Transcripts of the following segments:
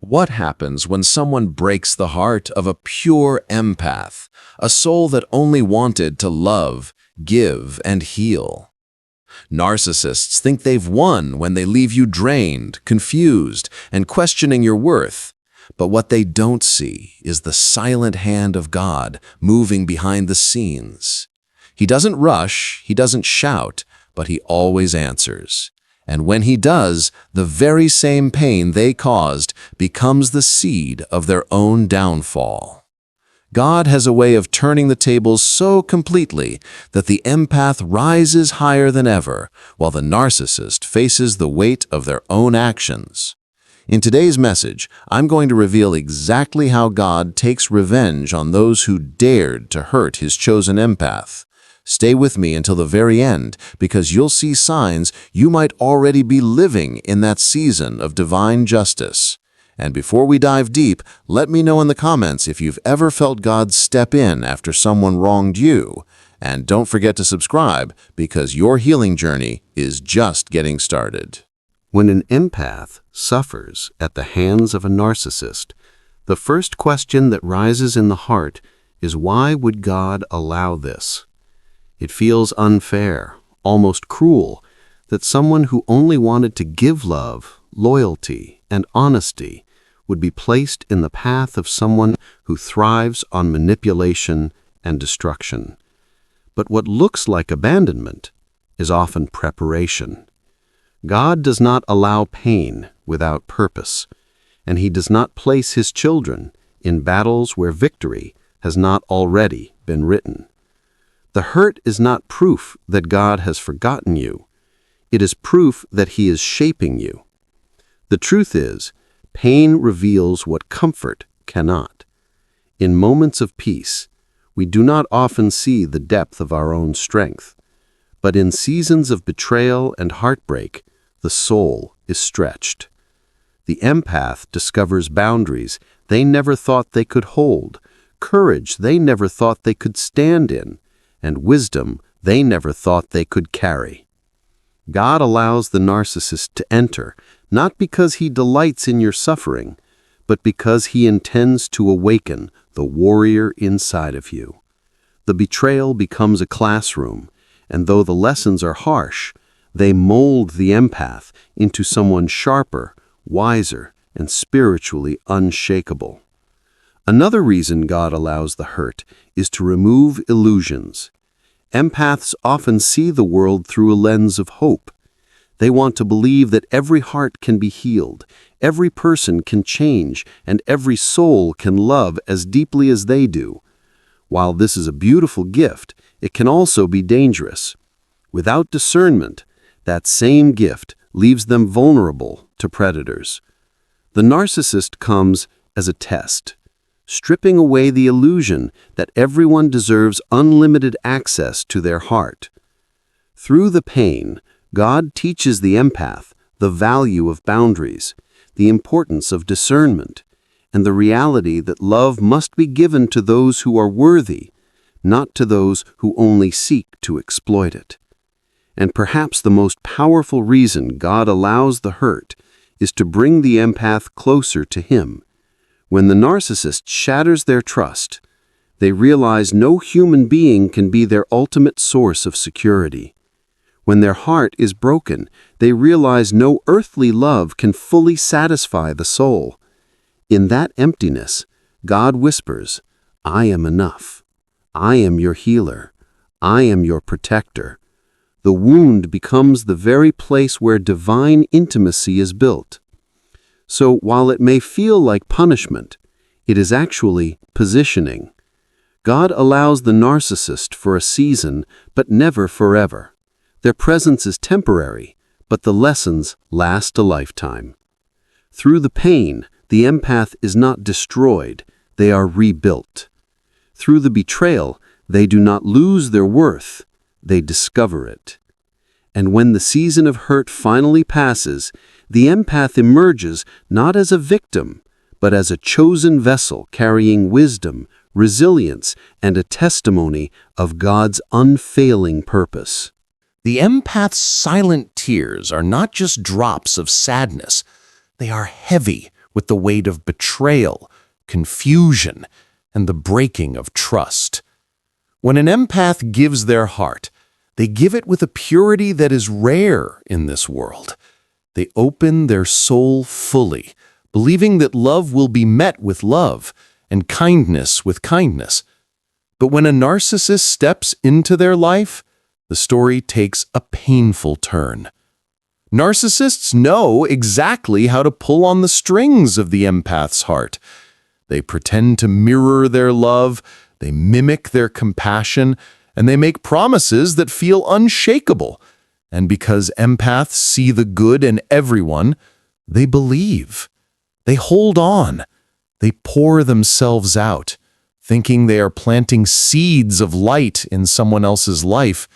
What happens when someone breaks the heart of a pure empath, a soul that only wanted to love, give, and heal? Narcissists think they've won when they leave you drained, confused, and questioning your worth. But what they don't see is the silent hand of God moving behind the scenes. He doesn't rush, he doesn't shout, but he always answers. And when he does, the very same pain they caused becomes the seed of their own downfall. God has a way of turning the tables so completely that the empath rises higher than ever, while the narcissist faces the weight of their own actions. In today's message, I'm going to reveal exactly how God takes revenge on those who dared to hurt his chosen empath. Stay with me until the very end, because you'll see signs you might already be living in that season of divine justice. And before we dive deep, let me know in the comments if you've ever felt God step in after someone wronged you. And don't forget to subscribe, because your healing journey is just getting started. When an empath suffers at the hands of a narcissist, the first question that rises in the heart is, why would God allow this? It feels unfair, almost cruel, that someone who only wanted to give love, loyalty, and honesty would be placed in the path of someone who thrives on manipulation and destruction. But what looks like abandonment is often preparation. God does not allow pain without purpose, and he does not place his children in battles where victory has not already been written. The hurt is not proof that God has forgotten you. It is proof that he is shaping you. The truth is, pain reveals what comfort cannot. In moments of peace, we do not often see the depth of our own strength. But in seasons of betrayal and heartbreak, the soul is stretched. The empath discovers boundaries they never thought they could hold, courage they never thought they could stand in, and wisdom they never thought they could carry. God allows the narcissist to enter, not because he delights in your suffering, but because he intends to awaken the warrior inside of you. The betrayal becomes a classroom, and though the lessons are harsh, they mold the empath into someone sharper, wiser, and spiritually unshakable. Another reason God allows the hurt is to remove illusions. Empaths often see the world through a lens of hope. They want to believe that every heart can be healed, every person can change, and every soul can love as deeply as they do. While this is a beautiful gift, it can also be dangerous. Without discernment, that same gift leaves them vulnerable to predators. The narcissist comes as a test, stripping away the illusion that everyone deserves unlimited access to their heart. Through the pain, God teaches the empath the value of boundaries, the importance of discernment, and the reality that love must be given to those who are worthy, not to those who only seek to exploit it. And perhaps the most powerful reason God allows the hurt is to bring the empath closer to him. When the narcissist shatters their trust, they realize no human being can be their ultimate source of security. When their heart is broken, they realize no earthly love can fully satisfy the soul. In that emptiness, God whispers, "I am enough. I am your healer. I am your protector." The wound becomes the very place where divine intimacy is built. So while it may feel like punishment, it is actually positioning. God allows the narcissist for a season, but never forever. Their presence is temporary, but the lessons last a lifetime. Through the pain, the empath is not destroyed, they are rebuilt. Through the betrayal, they do not lose their worth, they discover it. And when the season of hurt finally passes, the empath emerges not as a victim, but as a chosen vessel carrying wisdom, resilience, and a testimony of God's unfailing purpose. The empath's silent tears are not just drops of sadness. They are heavy with the weight of betrayal, confusion, and the breaking of trust. When an empath gives their heart, they give it with a purity that is rare in this world. They open their soul fully, believing that love will be met with love and kindness with kindness. But when a narcissist steps into their life, the story takes a painful turn. Narcissists know exactly how to pull on the strings of the empath's heart. They pretend to mirror their love, they mimic their compassion, and they make promises that feel unshakable. And because empaths see the good in everyone, they believe. They hold on. They pour themselves out, thinking they are planting seeds of light in someone else's life.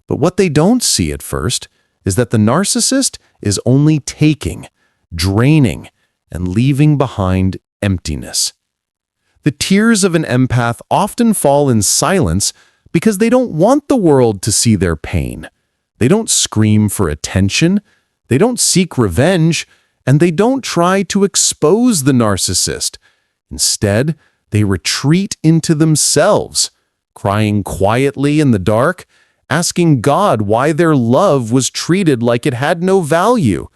But what they don't see at first is that the narcissist is only taking, draining, and leaving behind emptiness. The tears of an empath often fall in silence because they don't want the world to see their pain. They don't scream for attention, they don't seek revenge, and they don't try to expose the narcissist. Instead, they retreat into themselves, crying quietly in the dark, asking God why their love was treated like it had no value.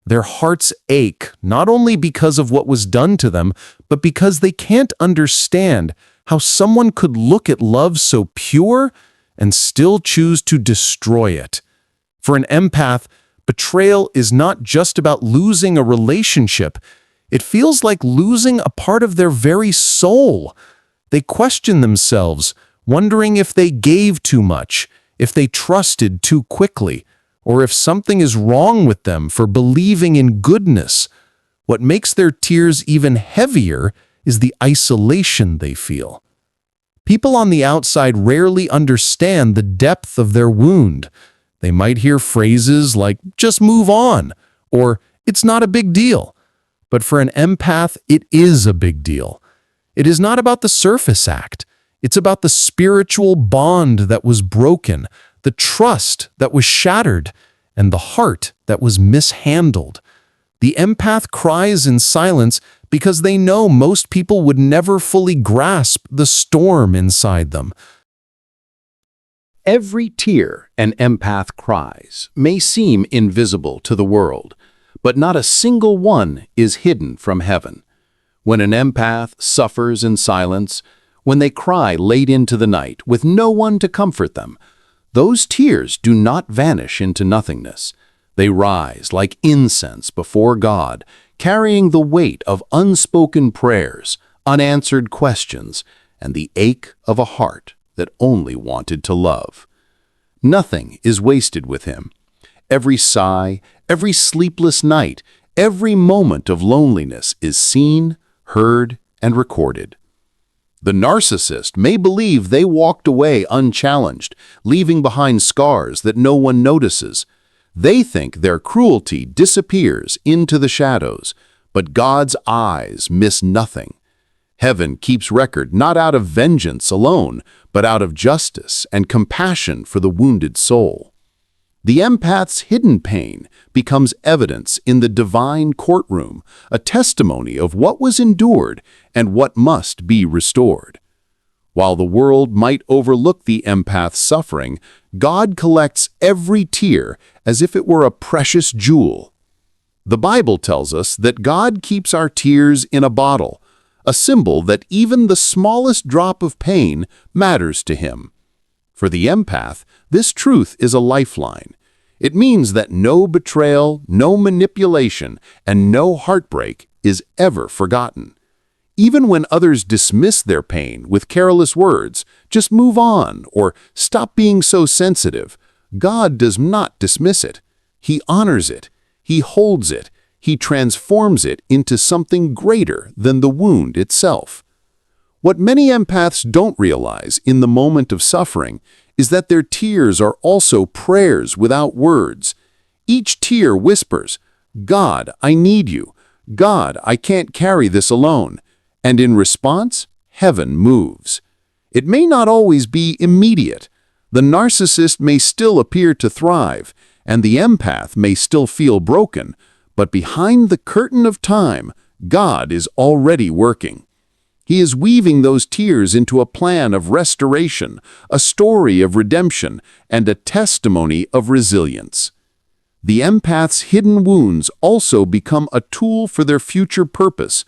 Their hearts ache not only because of what was done to them, but because they can't understand how someone could look at love so pure and still choose to destroy it. For an empath, betrayal is not just about losing a relationship. It feels like losing a part of their very soul. They question themselves, wondering if they gave too much, if they trusted too quickly, or if something is wrong with them for believing in goodness. What makes their tears even heavier is the isolation they feel. People on the outside rarely understand the depth of their wound. They might hear phrases like, "just move on," or "it's not a big deal." But for an empath, it is a big deal. It is not about the surface act. It's about the spiritual bond that was broken, the trust that was shattered, and the heart that was mishandled. The empath cries in silence because they know most people would never fully grasp the storm inside them. Every tear an empath cries may seem invisible to the world, but not a single one is hidden from heaven. When an empath suffers in silence, when they cry late into the night with no one to comfort them, those tears do not vanish into nothingness. They rise like incense before God, carrying the weight of unspoken prayers, unanswered questions, and the ache of a heart that only wanted to love. Nothing is wasted with him. Every sigh, every sleepless night, every moment of loneliness is seen, heard, and recorded. The narcissist may believe they walked away unchallenged, leaving behind scars that no one notices. They think their cruelty disappears into the shadows, but God's eyes miss nothing. Heaven keeps record not out of vengeance alone, but out of justice and compassion for the wounded soul. The empath's hidden pain becomes evidence in the divine courtroom, a testimony of what was endured and what must be restored. While the world might overlook the empath's suffering, God collects every tear as if it were a precious jewel. The Bible tells us that God keeps our tears in a bottle, a symbol that even the smallest drop of pain matters to him. For the empath, this truth is a lifeline. It means that no betrayal, no manipulation, and no heartbreak is ever forgotten. Even when others dismiss their pain with careless words, "just move on," or "stop being so sensitive," God does not dismiss it. He honors it. He holds it. He transforms it into something greater than the wound itself. What many empaths don't realize in the moment of suffering is that their tears are also prayers without words. Each tear whispers, "God, I need you. God, I can't carry this alone." And in response, heaven moves. It may not always be immediate. The narcissist may still appear to thrive, and the empath may still feel broken, but behind the curtain of time, God is already working. He is weaving those tears into a plan of restoration, a story of redemption, and a testimony of resilience. The empath's hidden wounds also become a tool for their future purpose.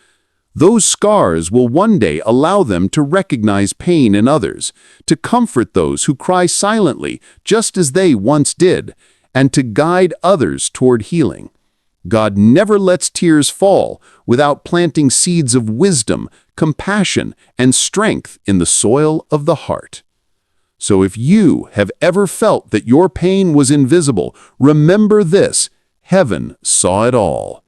Those scars will one day allow them to recognize pain in others, to comfort those who cry silently, just as they once did, and to guide others toward healing. God never lets tears fall without planting seeds of wisdom, compassion, and strength in the soil of the heart. So if you have ever felt that your pain was invisible, remember this: heaven saw it all.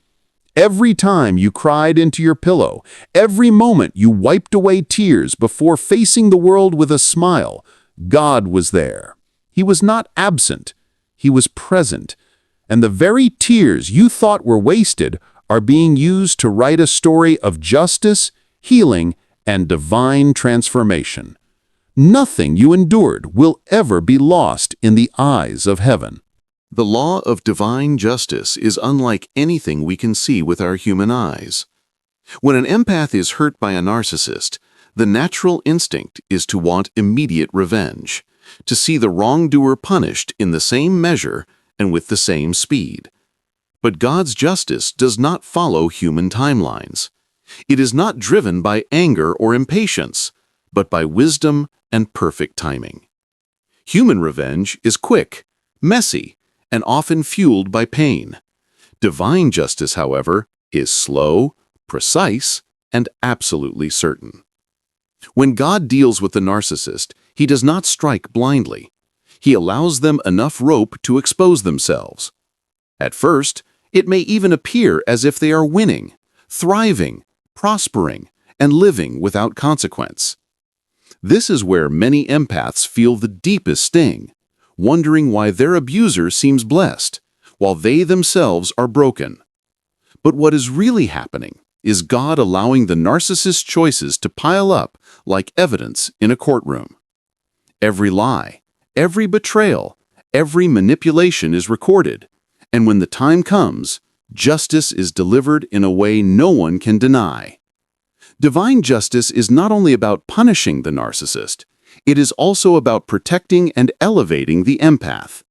Every time you cried into your pillow, every moment you wiped away tears before facing the world with a smile, God was there. He was not absent, He was present. And the very tears you thought were wasted are being used to write a story of justice, healing, and divine transformation. Nothing you endured will ever be lost in the eyes of heaven. The law of divine justice is unlike anything we can see with our human eyes. When an empath is hurt by a narcissist, the natural instinct is to want immediate revenge, to see the wrongdoer punished in the same measure and with the same speed. But God's justice does not follow human timelines. It is not driven by anger or impatience, but by wisdom and perfect timing. Human revenge is quick, messy, and often fueled by pain. Divine justice, however, is slow, precise, and absolutely certain. When God deals with the narcissist, He does not strike blindly. He allows them enough rope to expose themselves. At first, it may even appear as if they are winning, thriving, prospering, and living without consequence. This is where many empaths feel the deepest sting, wondering why their abuser seems blessed, while they themselves are broken. But what is really happening is God allowing the narcissist's choices to pile up like evidence in a courtroom. Every lie, every betrayal, every manipulation is recorded, and when the time comes, justice is delivered in a way no one can deny. Divine justice is not only about punishing the narcissist, it is also about protecting and elevating the empath.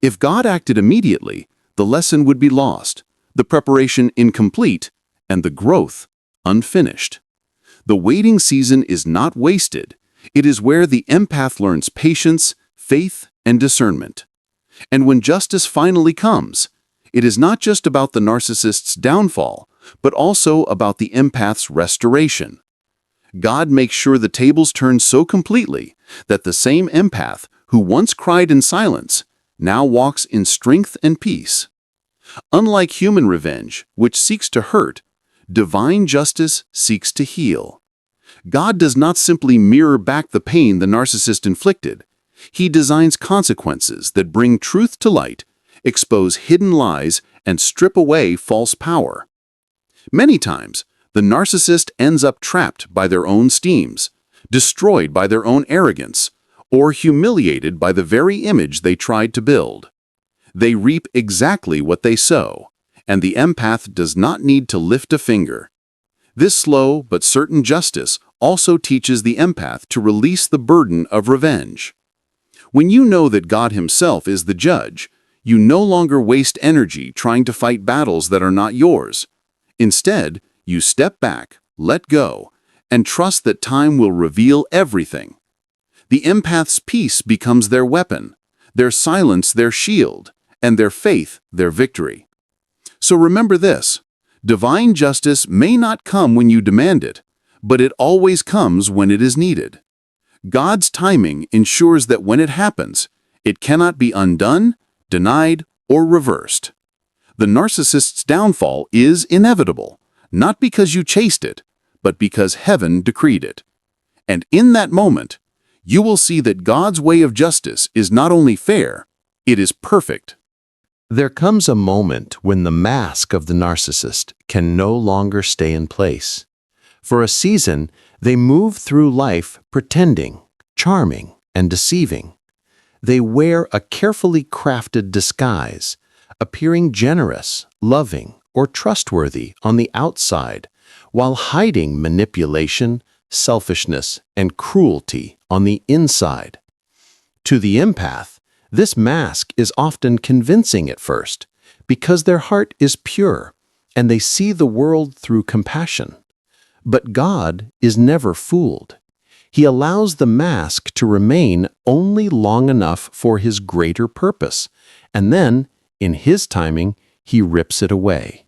If God acted immediately, the lesson would be lost, the preparation incomplete, and the growth unfinished. The waiting season is not wasted. It is where the empath learns patience, faith, and discernment. And when justice finally comes, it is not just about the narcissist's downfall, but also about the empath's restoration. God makes sure the tables turn so completely that the same empath who once cried in silence now walks in strength and peace. Unlike human revenge, which seeks to hurt, divine justice seeks to heal. God does not simply mirror back the pain the narcissist inflicted. He designs consequences that bring truth to light, expose hidden lies, and strip away false power. Many times, the narcissist ends up trapped by their own schemes, destroyed by their own arrogance, or humiliated by the very image they tried to build. They reap exactly what they sow, and the empath does not need to lift a finger. This slow but certain justice also teaches the empath to release the burden of revenge. When you know that God Himself is the judge, you no longer waste energy trying to fight battles that are not yours. Instead, you step back, let go, and trust that time will reveal everything. The empath's peace becomes their weapon, their silence their shield, and their faith their victory. So remember this: divine justice may not come when you demand it, but it always comes when it is needed. God's timing ensures that when it happens, it cannot be undone, denied, or reversed. The narcissist's downfall is inevitable, not because you chased it, but because heaven decreed it. And in that moment, you will see that God's way of justice is not only fair, it is perfect. There comes a moment when the mask of the narcissist can no longer stay in place. For a season, they move through life pretending, charming, and deceiving. They wear a carefully crafted disguise, appearing generous, loving, or trustworthy on the outside, while hiding manipulation, selfishness, and cruelty on the inside. To the empath, this mask is often convincing at first, because their heart is pure and they see the world through compassion. But God is never fooled. He allows the mask to remain only long enough for His greater purpose, and then, in His timing, He rips it away.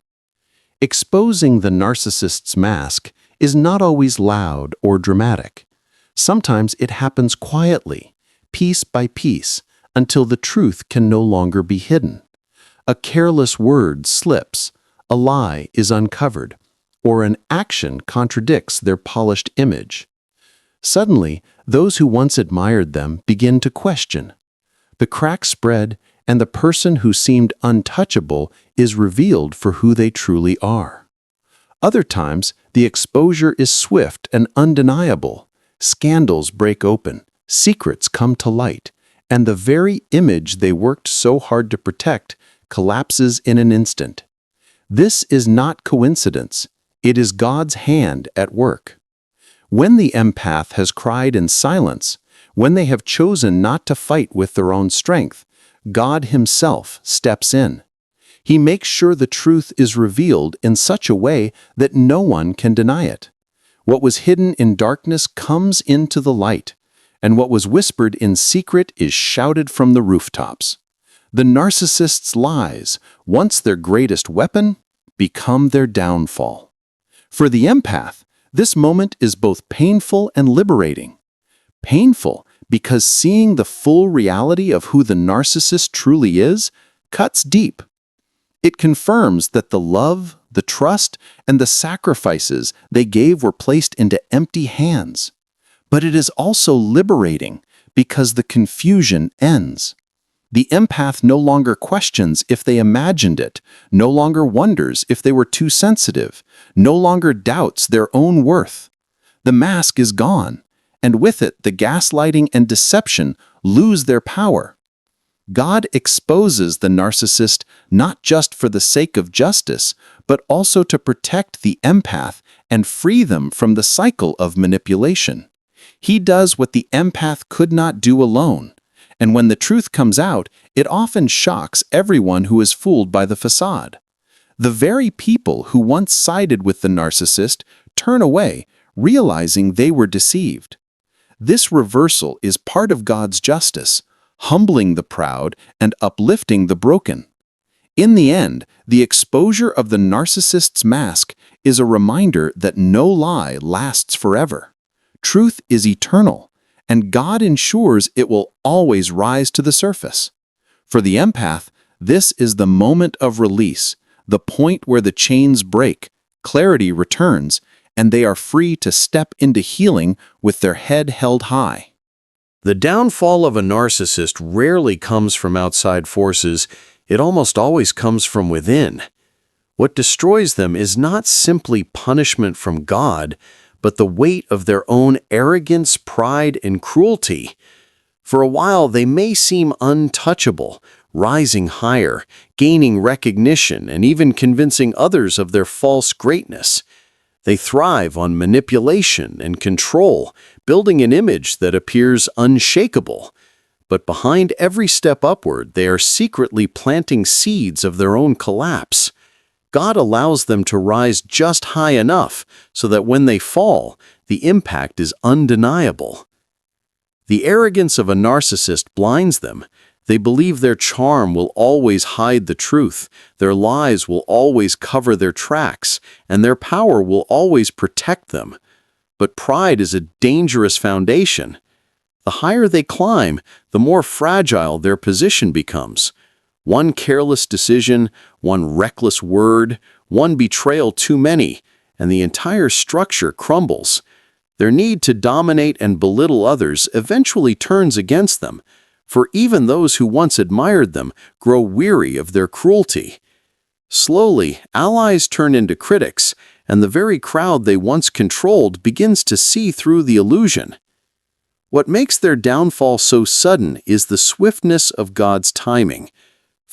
Exposing the narcissist's mask is not always loud or dramatic. Sometimes it happens quietly, piece by piece, until the truth can no longer be hidden. A careless word slips, a lie is uncovered, or an action contradicts their polished image. Suddenly, those who once admired them begin to question. The cracks spread, and the person who seemed untouchable is revealed for who they truly are. Other times, the exposure is swift and undeniable. Scandals break open, secrets come to light, and the very image they worked so hard to protect collapses in an instant. This is not coincidence. It is God's hand at work. When the empath has cried in silence, when they have chosen not to fight with their own strength, God Himself steps in. He makes sure the truth is revealed in such a way that no one can deny it. What was hidden in darkness comes into the light, and what was whispered in secret is shouted from the rooftops. The narcissist's lies, once their greatest weapon, become their downfall. For the empath, this moment is both painful and liberating. Painful because seeing the full reality of who the narcissist truly is cuts deep. It confirms that the love, the trust, and the sacrifices they gave were placed into empty hands. But it is also liberating because the confusion ends. The empath no longer questions if they imagined it, no longer wonders if they were too sensitive, no longer doubts their own worth. The mask is gone, and with it the gaslighting and deception lose their power. God exposes the narcissist not just for the sake of justice, but also to protect the empath and free them from the cycle of manipulation. He does what the empath could not do alone. And when the truth comes out, it often shocks everyone who is fooled by the facade. The very people who once sided with the narcissist turn away, realizing they were deceived. This reversal is part of God's justice, humbling the proud and uplifting the broken. In the end, the exposure of the narcissist's mask is a reminder that no lie lasts forever. Truth is eternal, and God ensures it will always rise to the surface. For the empath, this is the moment of release, the point where the chains break, clarity returns, and they are free to step into healing with their head held high. The downfall of a narcissist rarely comes from outside forces, it almost always comes from within. What destroys them is not simply punishment from God, but the weight of their own arrogance, pride, and cruelty. For a while, they may seem untouchable, rising higher, gaining recognition, and even convincing others of their false greatness. They thrive on manipulation and control, building an image that appears unshakable. But behind every step upward, they are secretly planting seeds of their own collapse. God allows them to rise just high enough so that when they fall, the impact is undeniable. The arrogance of a narcissist blinds them. They believe their charm will always hide the truth, their lies will always cover their tracks, and their power will always protect them. But pride is a dangerous foundation. The higher they climb, the more fragile their position becomes. One careless decision, one reckless word, one betrayal too many, and the entire structure crumbles. Their need to dominate and belittle others eventually turns against them, for even those who once admired them grow weary of their cruelty. Slowly, allies turn into critics, and the very crowd they once controlled begins to see through the illusion. What makes their downfall so sudden is the swiftness of God's timing.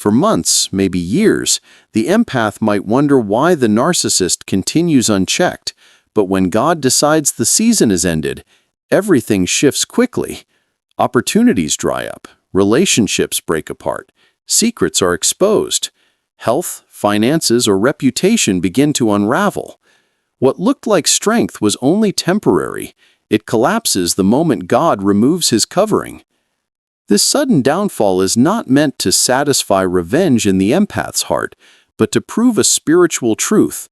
For months, maybe years, the empath might wonder why the narcissist continues unchecked, but when God decides the season is ended, everything shifts quickly. Opportunities dry up, relationships break apart, secrets are exposed, health, finances, or reputation begin to unravel. What looked like strength was only temporary. It collapses the moment God removes his covering. This sudden downfall is not meant to satisfy revenge in the empath's heart, but to prove a spiritual truth.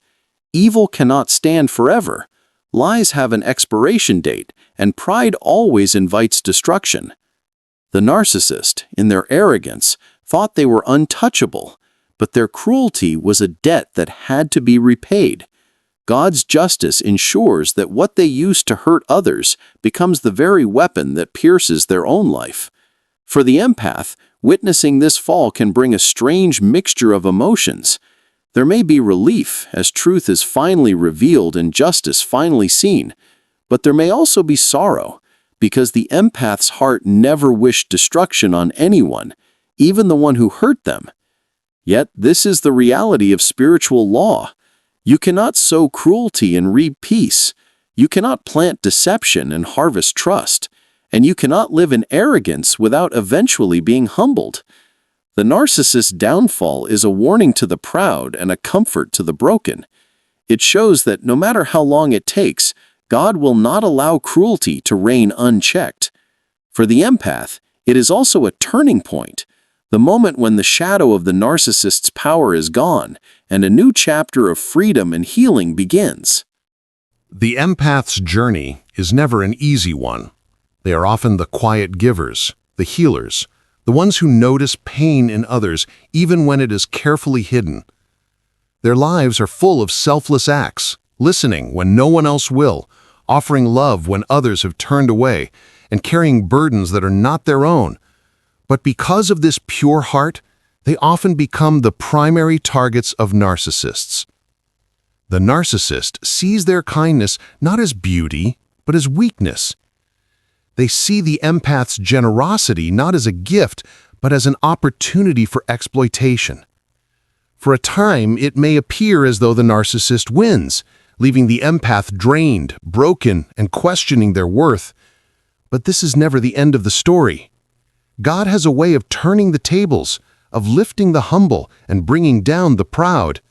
Evil cannot stand forever. Lies have an expiration date, and pride always invites destruction. The narcissist, in their arrogance, thought they were untouchable, but their cruelty was a debt that had to be repaid. God's justice ensures that what they use to hurt others becomes the very weapon that pierces their own life. For the empath, witnessing this fall can bring a strange mixture of emotions. There may be relief as truth is finally revealed and justice finally seen, but there may also be sorrow, because the empath's heart never wished destruction on anyone, even the one who hurt them. Yet this is the reality of spiritual law. You cannot sow cruelty and reap peace. You cannot plant deception and harvest trust. And you cannot live in arrogance without eventually being humbled. The narcissist's downfall is a warning to the proud and a comfort to the broken. It shows that no matter how long it takes, God will not allow cruelty to reign unchecked. For the empath, it is also a turning point, the moment when the shadow of the narcissist's power is gone and a new chapter of freedom and healing begins. The empath's journey is never an easy one. They are often the quiet givers, the healers, the ones who notice pain in others even when it is carefully hidden. Their lives are full of selfless acts, listening when no one else will, offering love when others have turned away, and carrying burdens that are not their own. But because of this pure heart, they often become the primary targets of narcissists. The narcissist sees their kindness not as beauty, but as weakness. They see the empath's generosity not as a gift, but as an opportunity for exploitation. For a time, it may appear as though the narcissist wins, leaving the empath drained, broken, and questioning their worth. But this is never the end of the story. God has a way of turning the tables, of lifting the humble and bringing down the proud.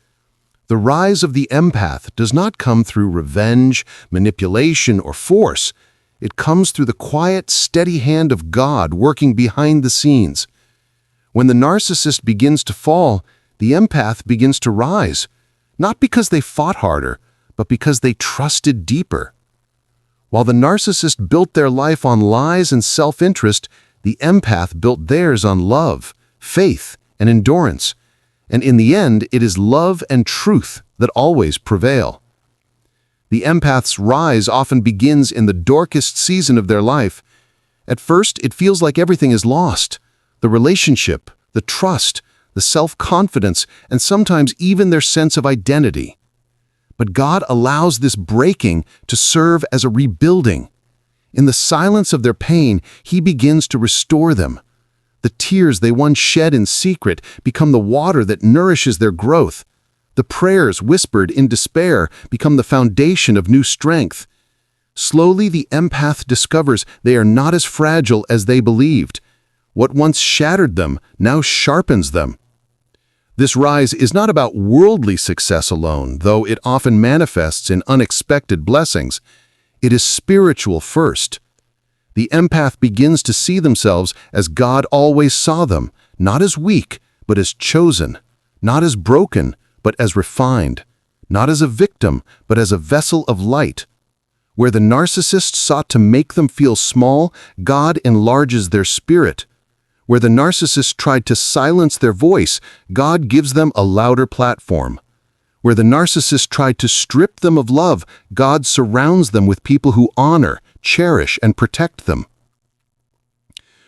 The rise of the empath does not come through revenge, manipulation, or force. It comes through the quiet, steady hand of God working behind the scenes. When the narcissist begins to fall, the empath begins to rise, not because they fought harder, but because they trusted deeper. While the narcissist built their life on lies and self-interest, the empath built theirs on love, faith, and endurance. And in the end, it is love and truth that always prevail. The empath's rise often begins in the darkest season of their life. At first, it feels like everything is lost. The relationship, the trust, the self-confidence, and sometimes even their sense of identity. But God allows this breaking to serve as a rebuilding. In the silence of their pain, He begins to restore them. The tears they once shed in secret become the water that nourishes their growth. The prayers whispered in despair become the foundation of new strength. Slowly, the empath discovers they are not as fragile as they believed. What once shattered them now sharpens them. This rise is not about worldly success alone, though it often manifests in unexpected blessings. It is spiritual first. The empath begins to see themselves as God always saw them, not as weak, but as chosen, not as broken, but as refined, not as a victim, but as a vessel of light. Where the narcissist sought to make them feel small, God enlarges their spirit. Where the narcissist tried to silence their voice, God gives them a louder platform. Where the narcissist tried to strip them of love, God surrounds them with people who honor, cherish, and protect them.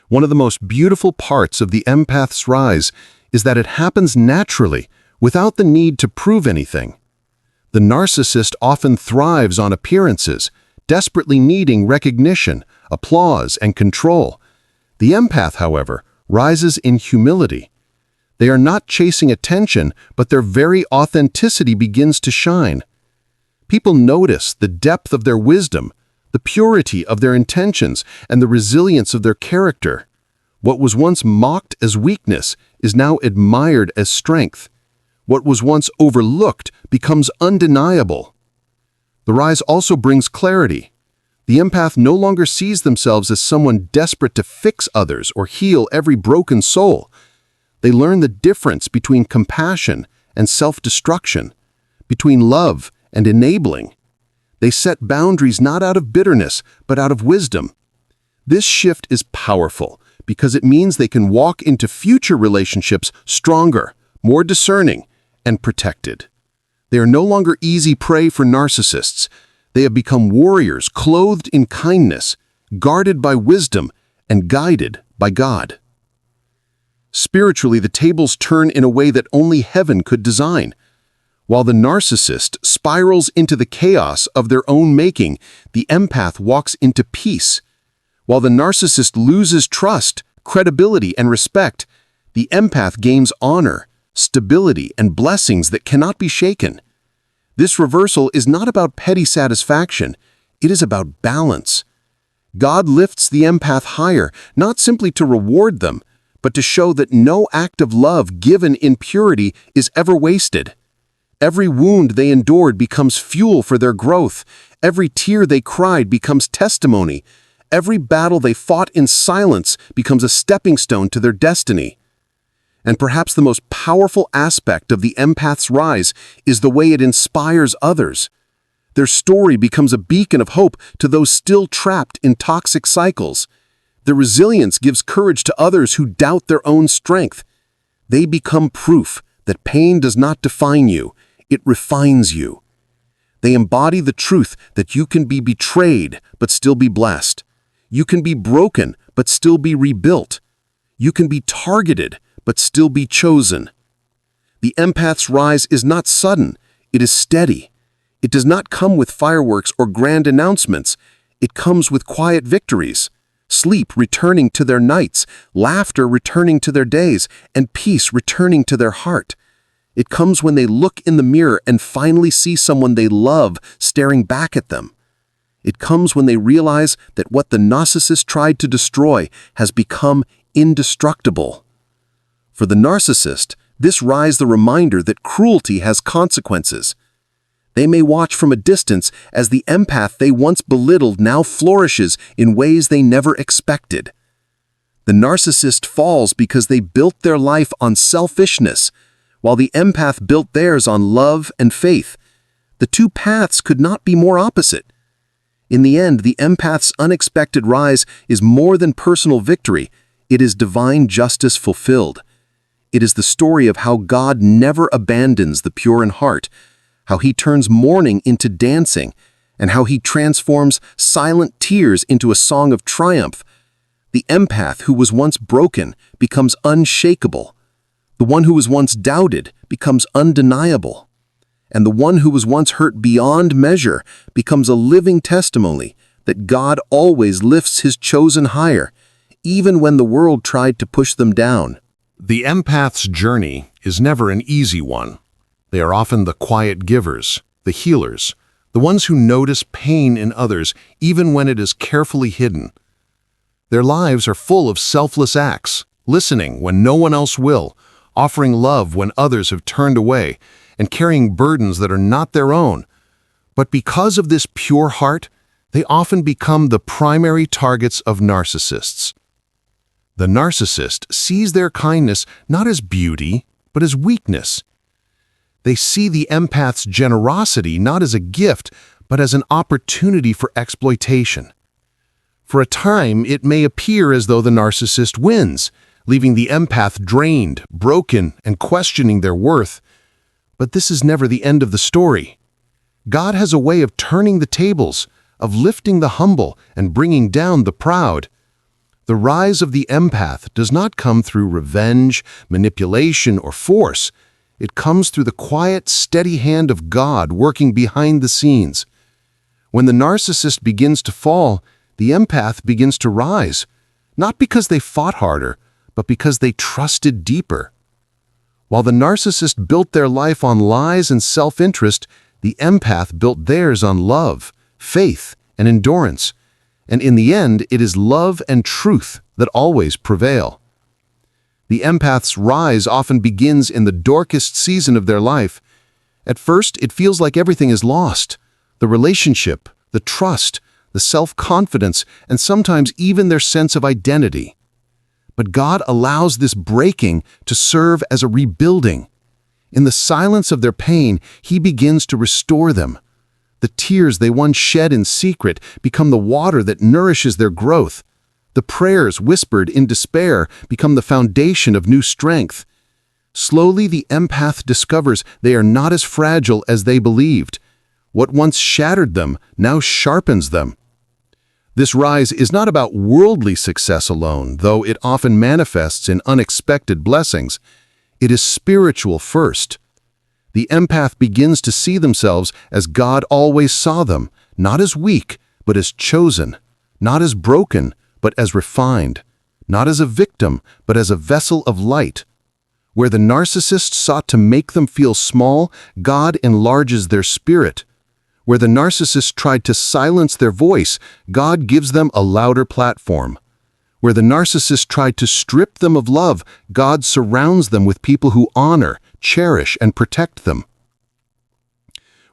One of the most beautiful parts of the empath's rise is that it happens naturally, without the need to prove anything. The narcissist often thrives on appearances, desperately needing recognition, applause, and control. The empath, however, rises in humility. They are not chasing attention, but their very authenticity begins to shine. People notice the depth of their wisdom, the purity of their intentions, and the resilience of their character. What was once mocked as weakness is now admired as strength. What was once overlooked becomes undeniable. The rise also brings clarity. The empath no longer sees themselves as someone desperate to fix others or heal every broken soul. They learn the difference between compassion and self-destruction, between love and enabling. They set boundaries not out of bitterness, but out of wisdom. This shift is powerful because it means they can walk into future relationships stronger, more discerning, and protected. They are no longer easy prey for narcissists. They have become warriors clothed in kindness, guarded by wisdom, and guided by God. Spiritually, the tables turn in a way that only heaven could design. While the narcissist spirals into the chaos of their own making, the empath walks into peace. While the narcissist loses trust, credibility, and respect, the empath gains honor, stability, and blessings that cannot be shaken. This reversal is not about petty satisfaction, it is about balance. God lifts the empath higher, not simply to reward them, but to show that no act of love given in purity is ever wasted. Every wound they endured becomes fuel for their growth. Every tear they cried becomes testimony. Every battle they fought in silence becomes a stepping stone to their destiny. And perhaps the most powerful aspect of the empath's rise is the way it inspires others. Their story becomes a beacon of hope to those still trapped in toxic cycles. Their resilience gives courage to others who doubt their own strength. They become proof that pain does not define you, it refines you. They embody the truth that you can be betrayed but still be blessed. You can be broken but still be rebuilt. You can be targeted but still be chosen. The empath's rise is not sudden, it is steady. It does not come with fireworks or grand announcements. It comes with quiet victories. Sleep returning to their nights, laughter returning to their days, and peace returning to their heart. It comes when they look in the mirror and finally see someone they love staring back at them. It comes when they realize that what the narcissist tried to destroy has become indestructible. For the narcissist, this rise the reminder that cruelty has consequences. They may watch from a distance as the empath they once belittled now flourishes in ways they never expected. The narcissist falls because they built their life on selfishness, while the empath built theirs on love and faith. The two paths could not be more opposite. In the end, the empath's unexpected rise is more than personal victory, it is divine justice fulfilled. It is the story of how God never abandons the pure in heart, how he turns mourning into dancing, and how he transforms silent tears into a song of triumph. The empath who was once broken becomes unshakable. The one who was once doubted becomes undeniable. And the one who was once hurt beyond measure becomes a living testimony that God always lifts his chosen higher, even when the world tried to push them down. The empath's journey is never an easy one. They are often the quiet givers, the healers, the ones who notice pain in others even when it is carefully hidden. Their lives are full of selfless acts, listening when no one else will, offering love when others have turned away, and carrying burdens that are not their own. But because of this pure heart, they often become the primary targets of narcissists. The narcissist sees their kindness not as beauty, but as weakness. They see the empath's generosity not as a gift, but as an opportunity for exploitation. For a time, it may appear as though the narcissist wins, leaving the empath drained, broken, and questioning their worth. But this is never the end of the story. God has a way of turning the tables, of lifting the humble and bringing down the proud. The rise of the empath does not come through revenge, manipulation, or force. It comes through the quiet, steady hand of God working behind the scenes. When the narcissist begins to fall, the empath begins to rise, not because they fought harder, but because they trusted deeper. While the narcissist built their life on lies and self-interest, the empath built theirs on love, faith, and endurance. And in the end, it is love and truth that always prevail. The empath's rise often begins in the darkest season of their life. At first, it feels like everything is lost. The relationship, the trust, the self-confidence, and sometimes even their sense of identity. But God allows this breaking to serve as a rebuilding. In the silence of their pain, He begins to restore them. The tears they once shed in secret become the water that nourishes their growth. The prayers whispered in despair become the foundation of new strength. Slowly, the empath discovers they are not as fragile as they believed. What once shattered them now sharpens them. This rise is not about worldly success alone, though it often manifests in unexpected blessings. It is spiritual first. The empath begins to see themselves as God always saw them, not as weak, but as chosen, not as broken, but as refined, not as a victim, but as a vessel of light. Where the narcissist sought to make them feel small, God enlarges their spirit. Where the narcissist tried to silence their voice, God gives them a louder platform. Where the narcissist tried to strip them of love, God surrounds them with people who honor, cherish, and protect them.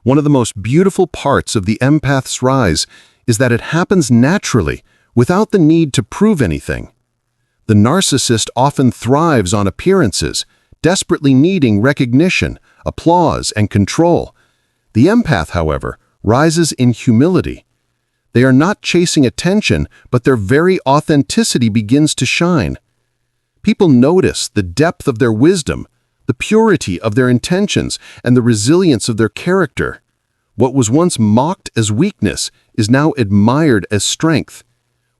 One of the most beautiful parts of the empath's rise is that it happens naturally, without the need to prove anything. The narcissist often thrives on appearances, desperately needing recognition, applause, and control. The empath, however, rises in humility. They are not chasing attention, but their very authenticity begins to shine. People notice the depth of their wisdom, the purity of their intentions, and the resilience of their character. What was once mocked as weakness is now admired as strength.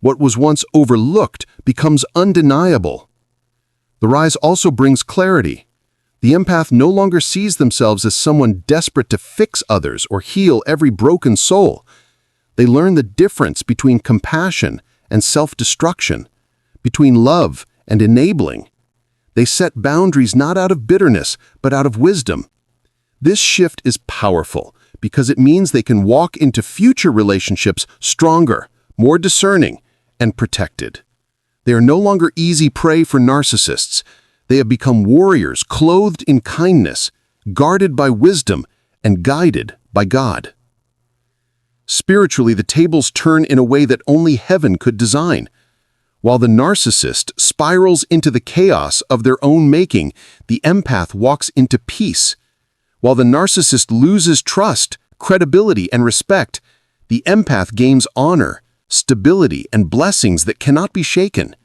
What was once overlooked becomes undeniable. The rise also brings clarity. The empath no longer sees themselves as someone desperate to fix others or heal every broken soul. They learn the difference between compassion and self-destruction, between love and enabling. They set boundaries not out of bitterness, but out of wisdom. This shift is powerful because it means they can walk into future relationships stronger, more discerning, and protected. They are no longer easy prey for narcissists. They have become warriors clothed in kindness, guarded by wisdom, and guided by God. Spiritually, the tables turn in a way that only heaven could design. While the narcissist spirals into the chaos of their own making, the empath walks into peace. While the narcissist loses trust, credibility, and respect, the empath gains honor, stability, and blessings that cannot be shaken.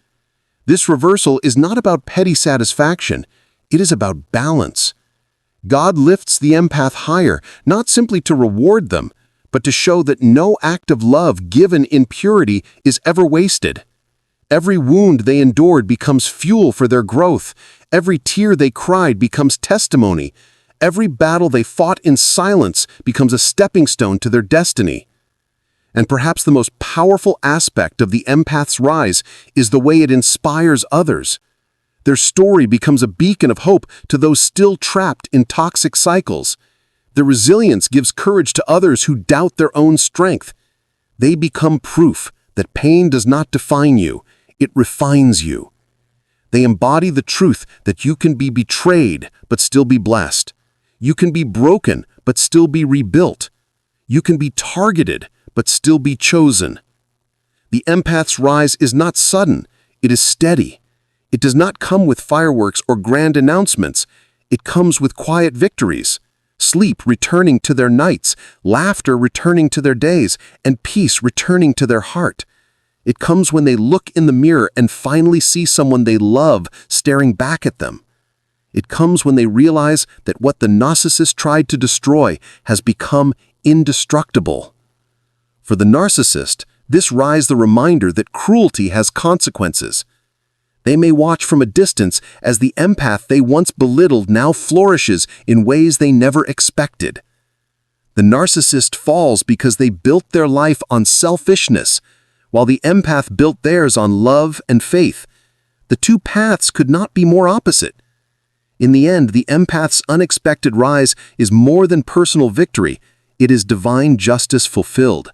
This reversal is not about petty satisfaction, it is about balance. God lifts the empath higher, not simply to reward them, but to show that no act of love given in purity is ever wasted. Every wound they endured becomes fuel for their growth. Every tear they cried becomes testimony. Every battle they fought in silence becomes a stepping stone to their destiny. And perhaps the most powerful aspect of the empath's rise is the way it inspires others. Their story becomes a beacon of hope to those still trapped in toxic cycles. Their resilience gives courage to others who doubt their own strength. They become proof that pain does not define you, it refines you. They embody the truth that you can be betrayed but still be blessed. You can be broken but still be rebuilt. You can be targeted but still be chosen. The empath's rise is not sudden, it is steady. It does not come with fireworks or grand announcements. It comes with quiet victories. Sleep returning to their nights, laughter returning to their days, and peace returning to their heart. It comes when they look in the mirror and finally see someone they love staring back at them. It comes when they realize that what the narcissist tried to destroy has become indestructible. For the narcissist, this rise the reminder that cruelty has consequences. They may watch from a distance as the empath they once belittled now flourishes in ways they never expected. The narcissist falls because they built their life on selfishness, while the empath built theirs on love and faith. The two paths could not be more opposite. In the end, the empath's unexpected rise is more than personal victory. It is divine justice fulfilled.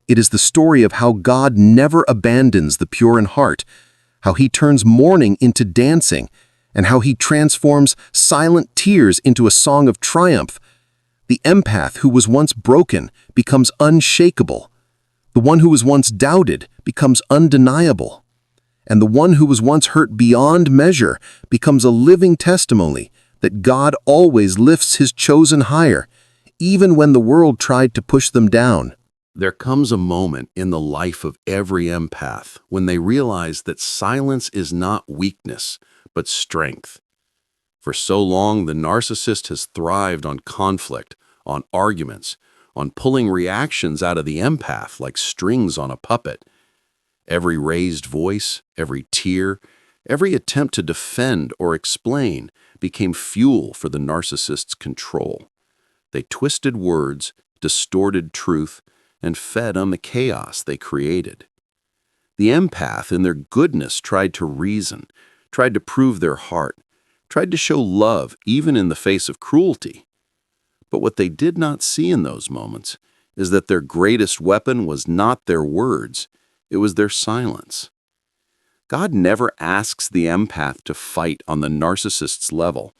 It is the story of how God never abandons the pure in heart, how he turns mourning into dancing, and how he transforms silent tears into a song of triumph. The empath who was once broken becomes unshakable. The one who was once doubted becomes undeniable. And the one who was once hurt beyond measure becomes a living testimony that God always lifts his chosen higher, even when the world tried to push them down. There comes a moment in the life of every empath when they realize that silence is not weakness, but strength. For so long, the narcissist has thrived on conflict, on arguments, on pulling reactions out of the empath like strings on a puppet. Every raised voice, every tear, every attempt to defend or explain became fuel for the narcissist's control. They twisted words, distorted truth, and fed on the chaos they created. The empath, in their goodness, tried to reason, tried to prove their heart, tried to show love even in the face of cruelty. But what they did not see in those moments is that their greatest weapon was not their words, it was their silence. God never asks the empath to fight on the narcissist's level.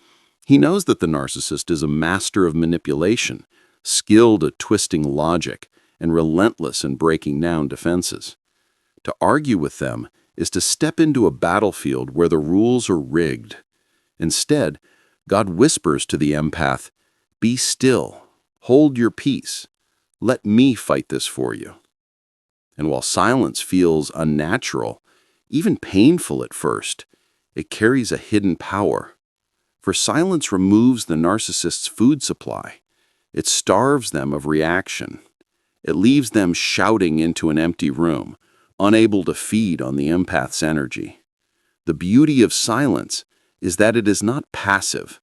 He knows that the narcissist is a master of manipulation, skilled at twisting logic, and relentless in breaking down defenses. To argue with them is to step into a battlefield where the rules are rigged. Instead, God whispers to the empath, "Be still, hold your peace, let me fight this for you." And while silence feels unnatural, even painful at first, it carries a hidden power. For silence removes the narcissist's food supply. It starves them of reaction. It leaves them shouting into an empty room, unable to feed on the empath's energy. The beauty of silence is that it is not passive.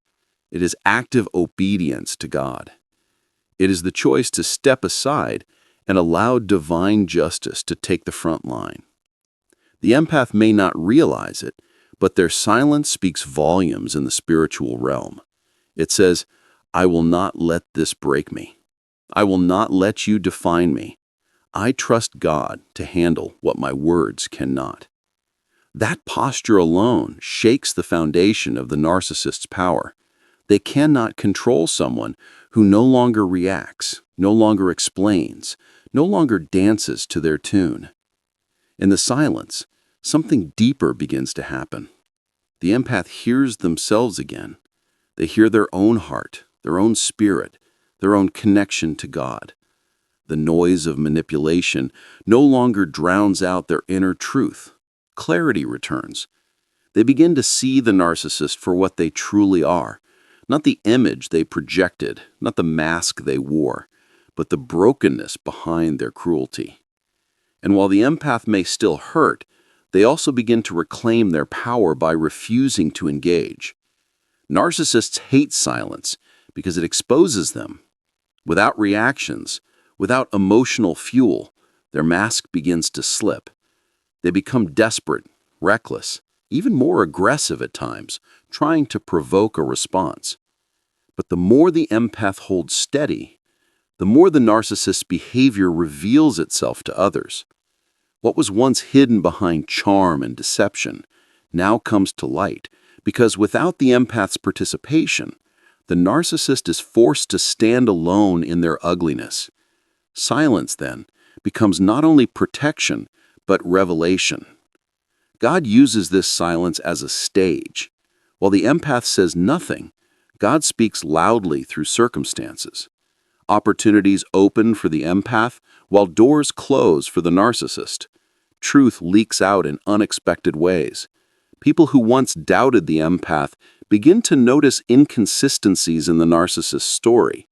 It is active obedience to God. It is the choice to step aside and allow divine justice to take the front line. The empath may not realize it, but their silence speaks volumes in the spiritual realm. It says, "I will not let this break me. I will not let you define me. I trust God to handle what my words cannot." That posture alone shakes the foundation of the narcissist's power. They cannot control someone who no longer reacts, no longer explains, no longer dances to their tune. In the silence, something deeper begins to happen. The empath hears themselves again. They hear their own heart, their own spirit, their own connection to God. The noise of manipulation no longer drowns out their inner truth. Clarity returns. They begin to see the narcissist for what they truly are, not the image they projected, not the mask they wore, but the brokenness behind their cruelty. And while the empath may still hurt, they also begin to reclaim their power by refusing to engage. Narcissists hate silence because it exposes them. Without reactions, without emotional fuel, their mask begins to slip. They become desperate, reckless, even more aggressive at times, trying to provoke a response. But the more the empath holds steady, the more the narcissist's behavior reveals itself to others. What was once hidden behind charm and deception now comes to light, because without the empath's participation, the narcissist is forced to stand alone in their ugliness. Silence, then, becomes not only protection, but revelation. God uses this silence as a stage. While the empath says nothing, God speaks loudly through circumstances. Opportunities open for the empath, while doors close for the narcissist. Truth leaks out in unexpected ways. People who once doubted the empath begin to notice inconsistencies in the narcissist's story.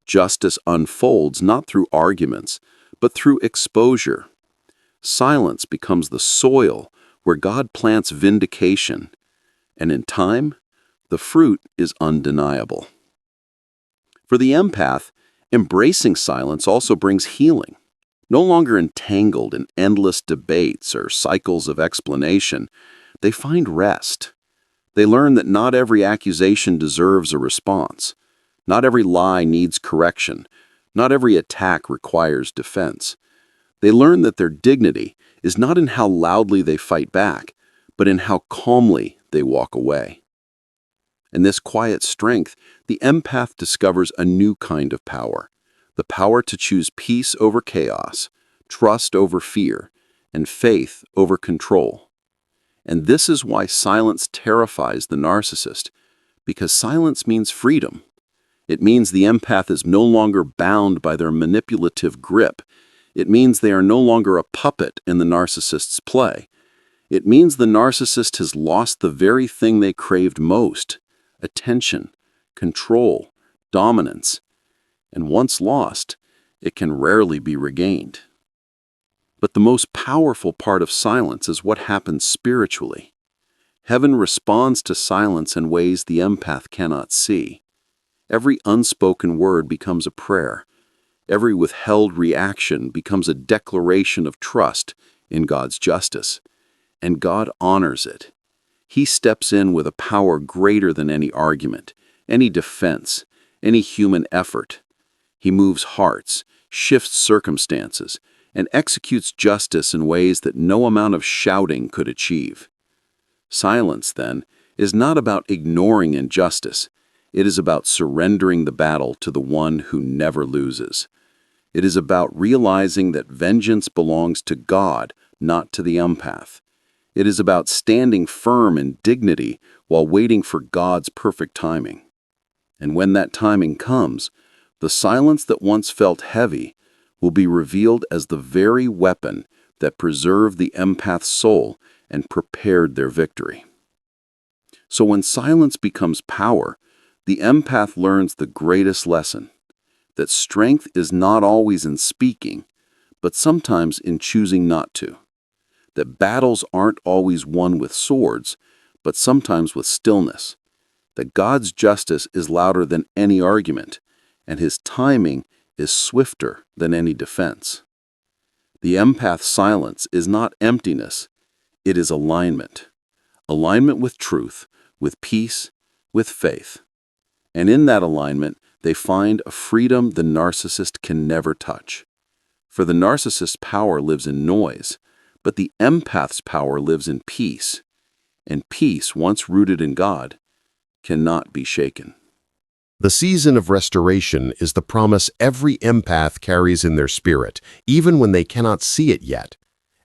Justice unfolds not through arguments, but through exposure. Silence becomes the soil where God plants vindication, and in time, the fruit is undeniable. For the empath, embracing silence also brings healing. No longer entangled in endless debates or cycles of explanation, they find rest. They learn that not every accusation deserves a response. Not every lie needs correction. Not every attack requires defense. They learn that their dignity is not in how loudly they fight back, but in how calmly they walk away. In this quiet strength, the empath discovers a new kind of power, the power to choose peace over chaos, trust over fear, and faith over control. And this is why silence terrifies the narcissist, because silence means freedom. It means the empath is no longer bound by their manipulative grip. It means they are no longer a puppet in the narcissist's play. It means the narcissist has lost the very thing they craved most: attention, control, dominance. And once lost, it can rarely be regained. But the most powerful part of silence is what happens spiritually. Heaven responds to silence in ways the empath cannot see. Every unspoken word becomes a prayer. Every withheld reaction becomes a declaration of trust in God's justice. And God honors it. He steps in with a power greater than any argument, any defense, any human effort. He moves hearts, shifts circumstances, and executes justice in ways that no amount of shouting could achieve. Silence, then, is not about ignoring injustice. It is about surrendering the battle to the one who never loses. It is about realizing that vengeance belongs to God, not to the empath. It is about standing firm in dignity while waiting for God's perfect timing. And when that timing comes, the silence that once felt heavy will be revealed as the very weapon that preserved the empath's soul and prepared their victory. So when silence becomes power, the empath learns the greatest lesson, that strength is not always in speaking, but sometimes in choosing not to. That battles aren't always won with swords, but sometimes with stillness. That God's justice is louder than any argument, and His timing is swifter than any defense. The empath's silence is not emptiness, it is alignment. Alignment with truth, with peace, with faith. And in that alignment, they find a freedom the narcissist can never touch. For the narcissist's power lives in noise, but the empath's power lives in peace. And peace, once rooted in God, cannot be shaken. The season of restoration is the promise every empath carries in their spirit, even when they cannot see it yet.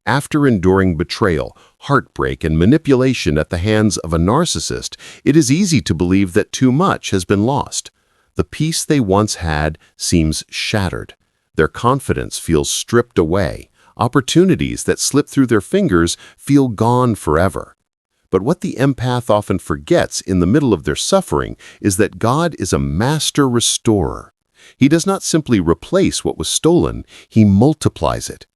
After enduring betrayal, heartbreak, and manipulation at the hands of a narcissist, it is easy to believe that too much has been lost. The peace they once had seems shattered. Their confidence feels stripped away. Opportunities that slip through their fingers feel gone forever. But what the empath often forgets in the middle of their suffering is that God is a master restorer. He does not simply replace what was stolen, He multiplies it.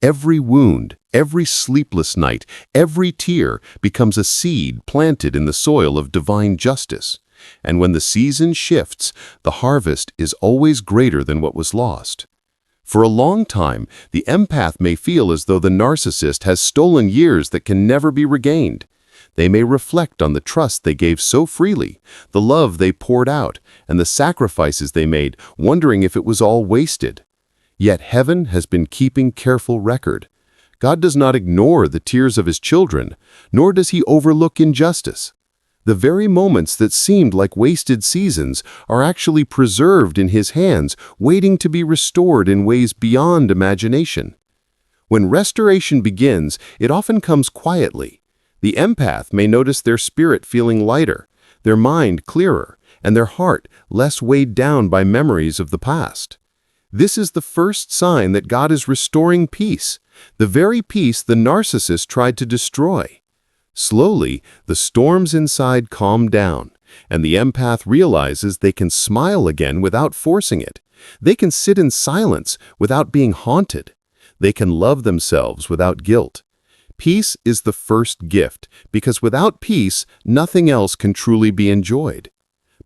Every wound, every sleepless night, every tear becomes a seed planted in the soil of divine justice. And when the season shifts, the harvest is always greater than what was lost. For a long time, the empath may feel as though the narcissist has stolen years that can never be regained. They may reflect on the trust they gave so freely, the love they poured out, and the sacrifices they made, wondering if it was all wasted. Yet heaven has been keeping careful record. God does not ignore the tears of His children, nor does He overlook injustice. The very moments that seemed like wasted seasons are actually preserved in His hands, waiting to be restored in ways beyond imagination. When restoration begins, it often comes quietly. The empath may notice their spirit feeling lighter, their mind clearer, and their heart less weighed down by memories of the past. This is the first sign that God is restoring peace, the very peace the narcissist tried to destroy. Slowly, the storms inside calm down, and the empath realizes they can smile again without forcing it. They can sit in silence without being haunted. They can love themselves without guilt. Peace is the first gift, because without peace, nothing else can truly be enjoyed.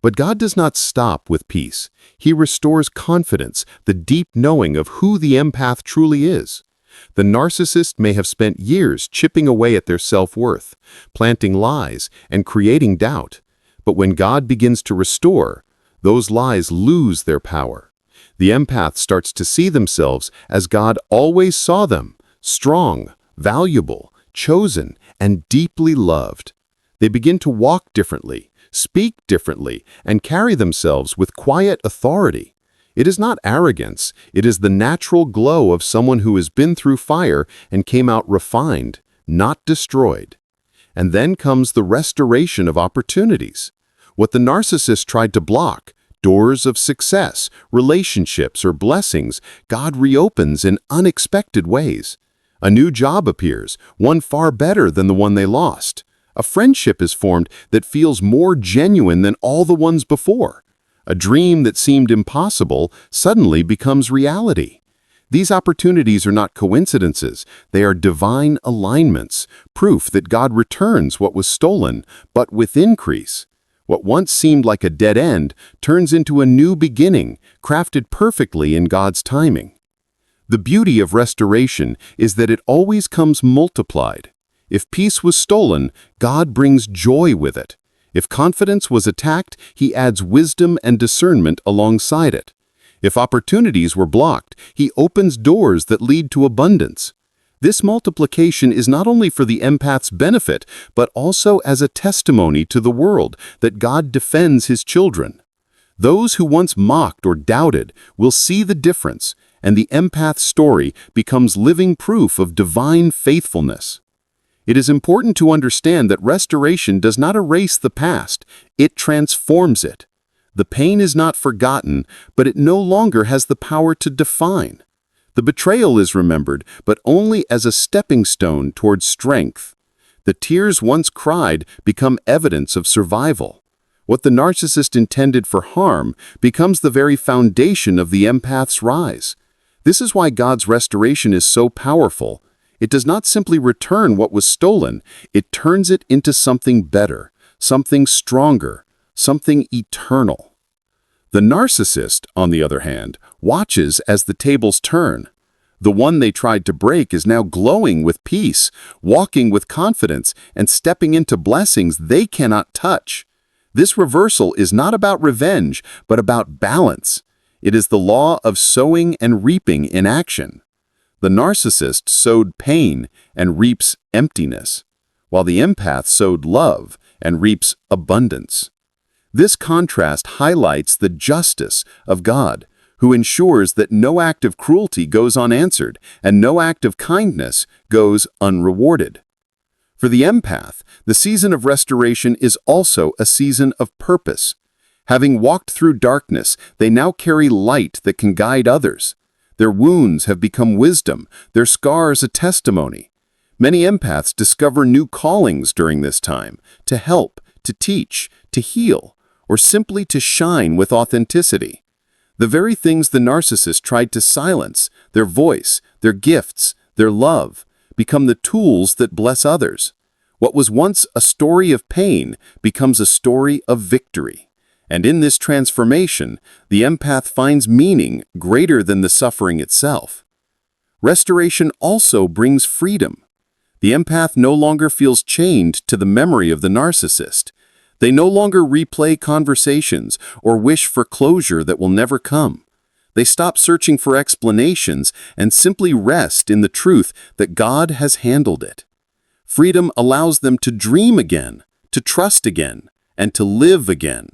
But God does not stop with peace. He restores confidence, the deep knowing of who the empath truly is. The narcissist may have spent years chipping away at their self-worth, planting lies, and creating doubt. But when God begins to restore, those lies lose their power. The empath starts to see themselves as God always saw them, strong, valuable, chosen, and deeply loved. They begin to walk differently, speak differently, and carry themselves with quiet authority. It is not arrogance, it is the natural glow of someone who has been through fire and came out refined, not destroyed. And then comes the restoration of opportunities. What the narcissist tried to block, doors of success, relationships, or blessings, God reopens in unexpected ways. A new job appears, one far better than the one they lost. A friendship is formed that feels more genuine than all the ones before. A dream that seemed impossible suddenly becomes reality. These opportunities are not coincidences, they are divine alignments, proof that God returns what was stolen, but with increase. What once seemed like a dead end turns into a new beginning, crafted perfectly in God's timing. The beauty of restoration is that it always comes multiplied. If peace was stolen, God brings joy with it. If confidence was attacked, He adds wisdom and discernment alongside it. If opportunities were blocked, He opens doors that lead to abundance. This multiplication is not only for the empath's benefit, but also as a testimony to the world that God defends His children. Those who once mocked or doubted will see the difference, and the empath's story becomes living proof of divine faithfulness. It is important to understand that restoration does not erase the past, it transforms it. The pain is not forgotten, but it no longer has the power to define. The betrayal is remembered, but only as a stepping stone towards strength. The tears once cried become evidence of survival. What the narcissist intended for harm becomes the very foundation of the empath's rise. This is why God's restoration is so powerful. It does not simply return what was stolen, it turns it into something better, something stronger, something eternal. The narcissist, on the other hand, watches as the tables turn. The one they tried to break is now glowing with peace, walking with confidence, and stepping into blessings they cannot touch. This reversal is not about revenge, but about balance. It is the law of sowing and reaping in action. The narcissist sowed pain and reaps emptiness, while the empath sowed love and reaps abundance. This contrast highlights the justice of God, who ensures that no act of cruelty goes unanswered and no act of kindness goes unrewarded. For the empath, the season of restoration is also a season of purpose. Having walked through darkness, they now carry light that can guide others. Their wounds have become wisdom, their scars a testimony. Many empaths discover new callings during this time, to help, to teach, to heal, or simply to shine with authenticity. The very things the narcissist tried to silence, their voice, their gifts, their love, become the tools that bless others. What was once a story of pain becomes a story of victory. And in this transformation, the empath finds meaning greater than the suffering itself. Restoration also brings freedom. The empath no longer feels chained to the memory of the narcissist. They no longer replay conversations or wish for closure that will never come. They stop searching for explanations and simply rest in the truth that God has handled it. Freedom allows them to dream again, to trust again, and to live again.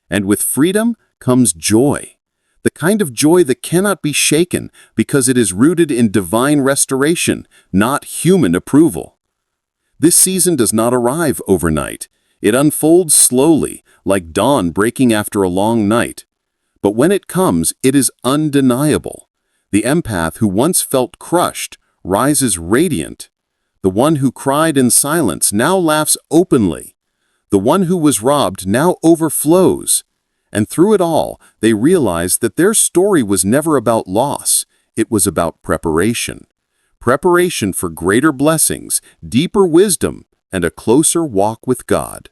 And with freedom comes joy, the kind of joy that cannot be shaken because it is rooted in divine restoration, not human approval. This season does not arrive overnight. It unfolds slowly, like dawn breaking after a long night. But when it comes, it is undeniable. The empath who once felt crushed rises radiant. The one who cried in silence now laughs openly. The one who was robbed now overflows. And through it all, they realize that their story was never about loss. It was about preparation. Preparation for greater blessings, deeper wisdom, and a closer walk with God.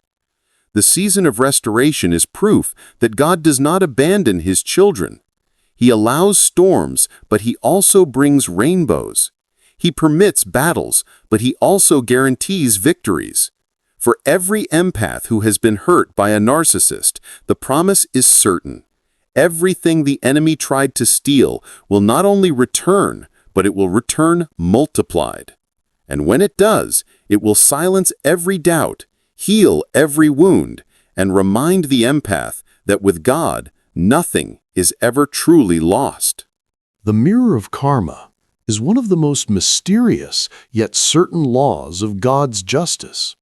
The season of restoration is proof that God does not abandon His children. He allows storms, but He also brings rainbows. He permits battles, but he also guarantees victories. For every empath who has been hurt by a narcissist, the promise is certain. Everything the enemy tried to steal will not only return, but it will return multiplied. And when it does, it will silence every doubt, heal every wound, and remind the empath that with God, nothing is ever truly lost. The mirror of karma is one of the most mysterious yet certain laws of God's justice.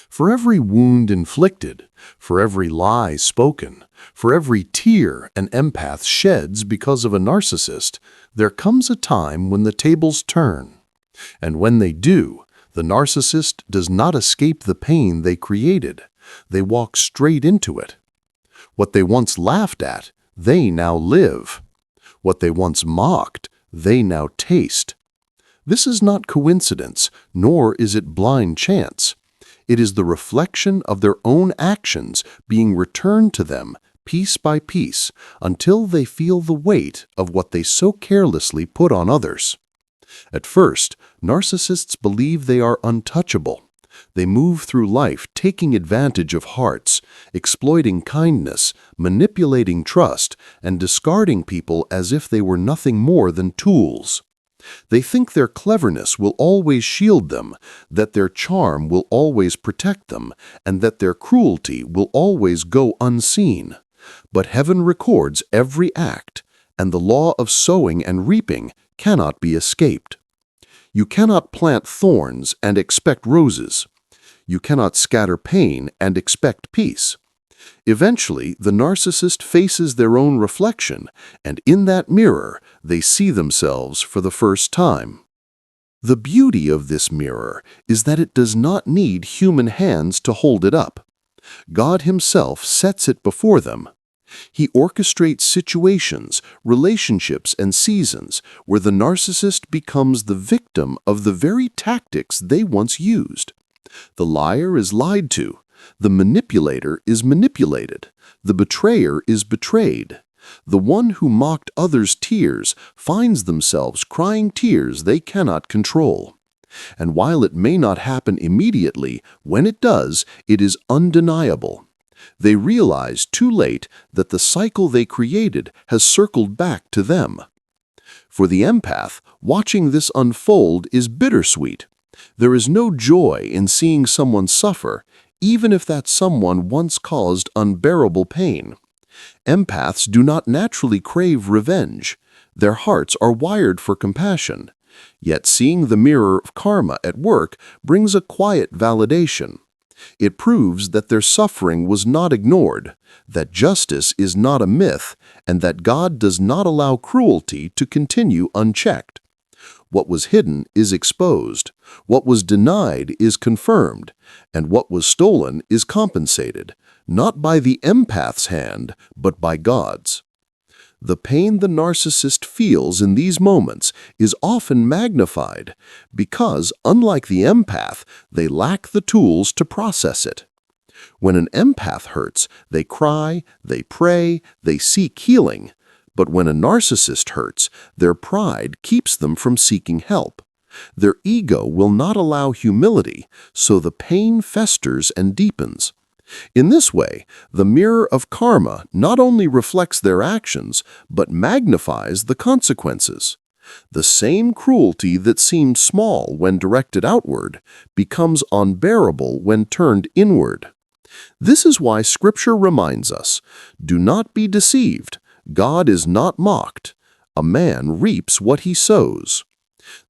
For every wound inflicted, for every lie spoken, for every tear an empath sheds because of a narcissist, there comes a time when the tables turn. And when they do, the narcissist does not escape the pain they created. They walk straight into it. What they once laughed at, they now live. What they once mocked, they now taste. This is not coincidence, nor is it blind chance. It is the reflection of their own actions being returned to them piece by piece until they feel the weight of what they so carelessly put on others. At first, narcissists believe they are untouchable. They move through life taking advantage of hearts, exploiting kindness, manipulating trust, and discarding people as if they were nothing more than tools. They think their cleverness will always shield them, that their charm will always protect them, and that their cruelty will always go unseen. But heaven records every act, and the law of sowing and reaping cannot be escaped. You cannot plant thorns and expect roses. You cannot scatter pain and expect peace. Eventually, the narcissist faces their own reflection, and in that mirror, they see themselves for the first time. The beauty of this mirror is that it does not need human hands to hold it up. God Himself sets it before them. He orchestrates situations, relationships, and seasons where the narcissist becomes the victim of the very tactics they once used. The liar is lied to. The manipulator is manipulated. The betrayer is betrayed. The one who mocked others' tears finds themselves crying tears they cannot control. And while it may not happen immediately, when it does, it is undeniable. They realize too late that the cycle they created has circled back to them. For the empath, watching this unfold is bittersweet. There is no joy in seeing someone suffer, even if that someone once caused unbearable pain. Empaths do not naturally crave revenge. Their hearts are wired for compassion. Yet seeing the mirror of karma at work brings a quiet validation. It proves that their suffering was not ignored, that justice is not a myth, and that God does not allow cruelty to continue unchecked. What was hidden is exposed, what was denied is confirmed, and what was stolen is compensated, not by the empath's hand, but by God's. The pain the narcissist feels in these moments is often magnified because, unlike the empath, they lack the tools to process it. When an empath hurts, they cry, they pray, they seek healing. But when a narcissist hurts, their pride keeps them from seeking help. Their ego will not allow humility, so the pain festers and deepens. In this way, the mirror of karma not only reflects their actions, but magnifies the consequences. The same cruelty that seemed small when directed outward becomes unbearable when turned inward. This is why Scripture reminds us, "Do not be deceived. God is not mocked. A man reaps what he sows."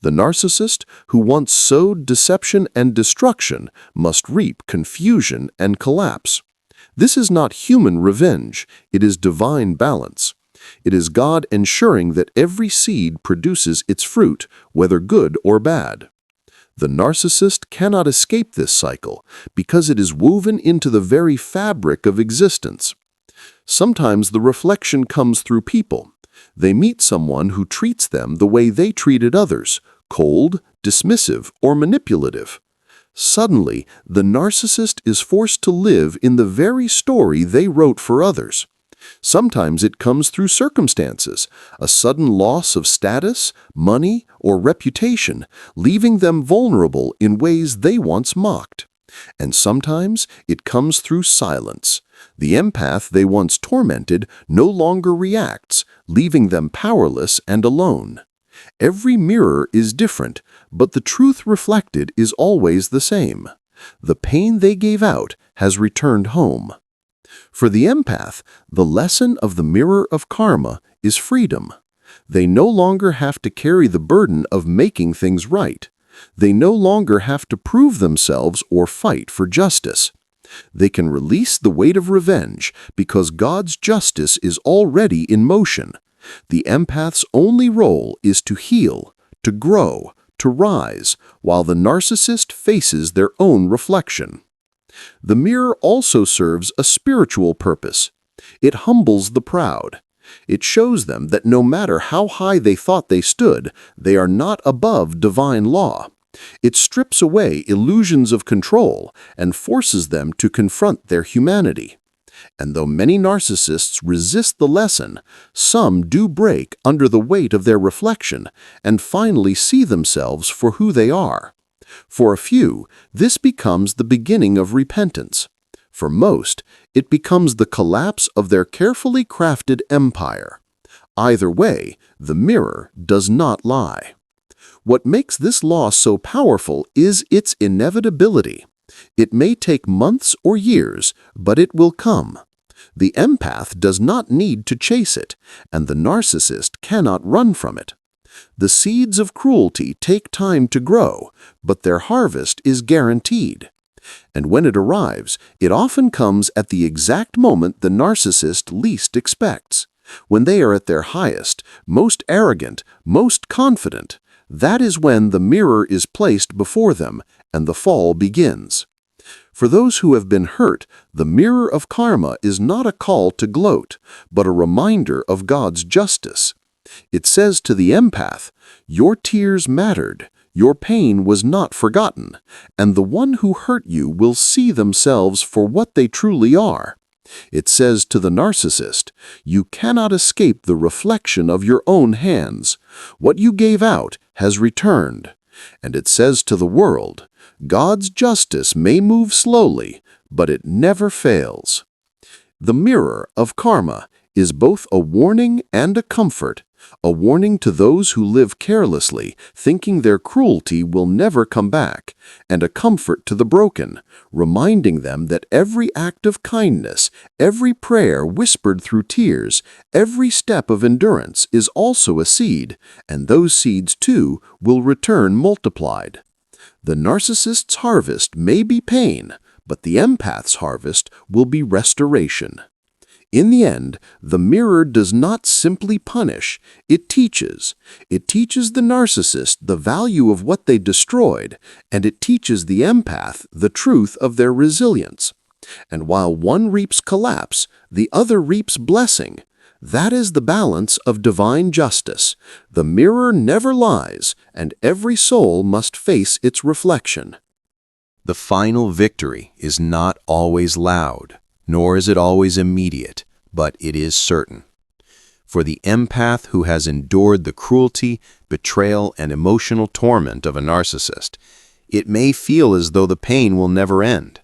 The narcissist, who once sowed deception and destruction, must reap confusion and collapse. This is not human revenge, it is divine balance. It is God ensuring that every seed produces its fruit, whether good or bad. The narcissist cannot escape this cycle because it is woven into the very fabric of existence. Sometimes the reflection comes through people. They meet someone who treats them the way they treated others, cold, dismissive, or manipulative. Suddenly, the narcissist is forced to live in the very story they wrote for others. Sometimes it comes through circumstances, a sudden loss of status, money, or reputation, leaving them vulnerable in ways they once mocked. And sometimes it comes through silence. The empath they once tormented no longer reacts, leaving them powerless and alone. Every mirror is different, but the truth reflected is always the same. The pain they gave out has returned home. For the empath, the lesson of the mirror of karma is freedom. They no longer have to carry the burden of making things right. They no longer have to prove themselves or fight for justice. They can release the weight of revenge because God's justice is already in motion. The empath's only role is to heal, to grow, to rise, while the narcissist faces their own reflection. The mirror also serves a spiritual purpose. It humbles the proud. It shows them that no matter how high they thought they stood, they are not above divine law. It strips away illusions of control and forces them to confront their humanity. And though many narcissists resist the lesson, some do break under the weight of their reflection and finally see themselves for who they are. For a few, this becomes the beginning of repentance. For most, it becomes the collapse of their carefully crafted empire. Either way, the mirror does not lie. What makes this loss so powerful is its inevitability. It may take months or years, but it will come. The empath does not need to chase it, and the narcissist cannot run from it. The seeds of cruelty take time to grow, but their harvest is guaranteed. And when it arrives, it often comes at the exact moment the narcissist least expects. When they are at their highest, most arrogant, most confident, that is when the mirror is placed before them and the fall begins. For those who have been hurt, the mirror of karma is not a call to gloat, but a reminder of God's justice. It says to the empath, "Your tears mattered, your pain was not forgotten, and the one who hurt you will see themselves for what they truly are." It says to the narcissist, "You cannot escape the reflection of your own hands. What you gave out has returned." And it says to the world, "God's justice may move slowly, but it never fails." The mirror of karma is both a warning and a comfort, a warning to those who live carelessly, thinking their cruelty will never come back, and a comfort to the broken, reminding them that every act of kindness, every prayer whispered through tears, every step of endurance is also a seed, and those seeds too will return multiplied. The narcissist's harvest may be pain, but the empath's harvest will be restoration. In the end, the mirror does not simply punish, it teaches. It teaches the narcissist the value of what they destroyed, and it teaches the empath the truth of their resilience. And while one reaps collapse, the other reaps blessing. That is the balance of divine justice. The mirror never lies, and every soul must face its reflection. The final victory is not always loud, nor is it always immediate, but it is certain. For the empath who has endured the cruelty, betrayal, and emotional torment of a narcissist, it may feel as though the pain will never end.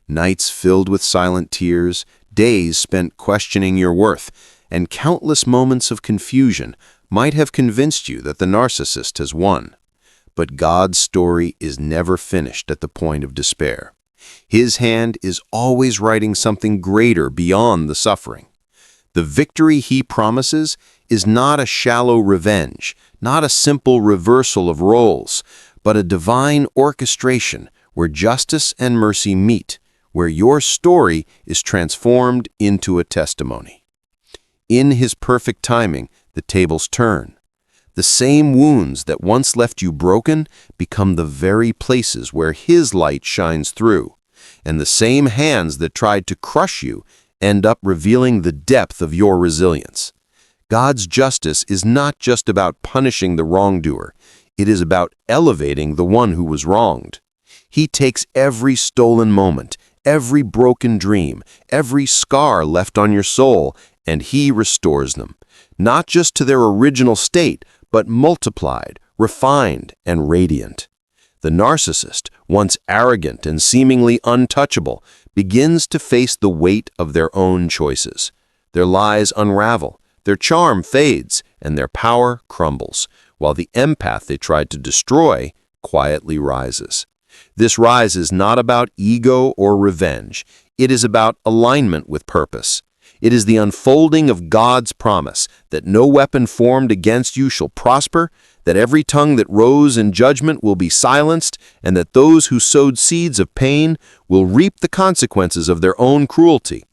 Nights filled with silent tears, days spent questioning your worth, and countless moments of confusion might have convinced you that the narcissist has won. But God's story is never finished at the point of despair. His hand is always writing something greater beyond the suffering. The victory he promises is not a shallow revenge, not a simple reversal of roles, but a divine orchestration where justice and mercy meet, where your story is transformed into a testimony. In his perfect timing, the tables turn. The same wounds that once left you broken become the very places where his light shines through, and the same hands that tried to crush you end up revealing the depth of your resilience. God's justice is not just about punishing the wrongdoer, it is about elevating the one who was wronged. He takes every stolen moment, every broken dream, every scar left on your soul, and He restores them, not just to their original state, but multiplied, refined, and radiant. The narcissist, once arrogant and seemingly untouchable, begins to face the weight of their own choices. Their lies unravel, their charm fades, and their power crumbles, while the empath they tried to destroy quietly rises. This rise is not about ego or revenge. It is about alignment with purpose. It is the unfolding of God's promise that no weapon formed against you shall prosper, that every tongue that rose in judgment will be silenced, and that those who sowed seeds of pain will reap the consequences of their own cruelty.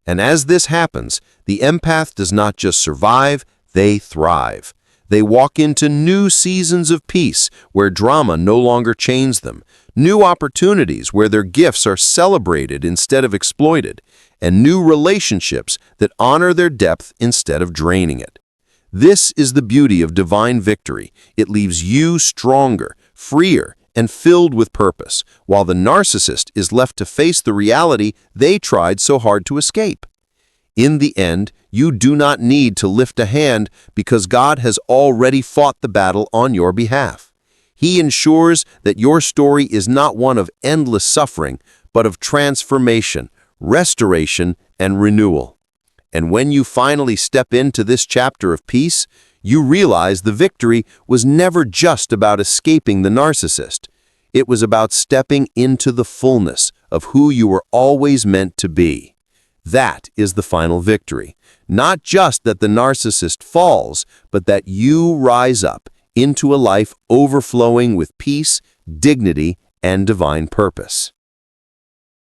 And as this happens, the empath does not just survive, they thrive. They walk into new seasons of peace where drama no longer chains them, new opportunities where their gifts are celebrated instead of exploited, and new relationships that honor their depth instead of draining it. This is the beauty of divine victory. It leaves you stronger, freer, and filled with purpose, while the narcissist is left to face the reality they tried so hard to escape. In the end, you do not need to lift a hand because God has already fought the battle on your behalf. He ensures that your story is not one of endless suffering, but of transformation, restoration, and renewal. And when you finally step into this chapter of peace, you realize the victory was never just about escaping the narcissist. It was about stepping into the fullness of who you were always meant to be. That is the final victory. Not just that the narcissist falls, but that you rise up into a life overflowing with peace, dignity, and divine purpose.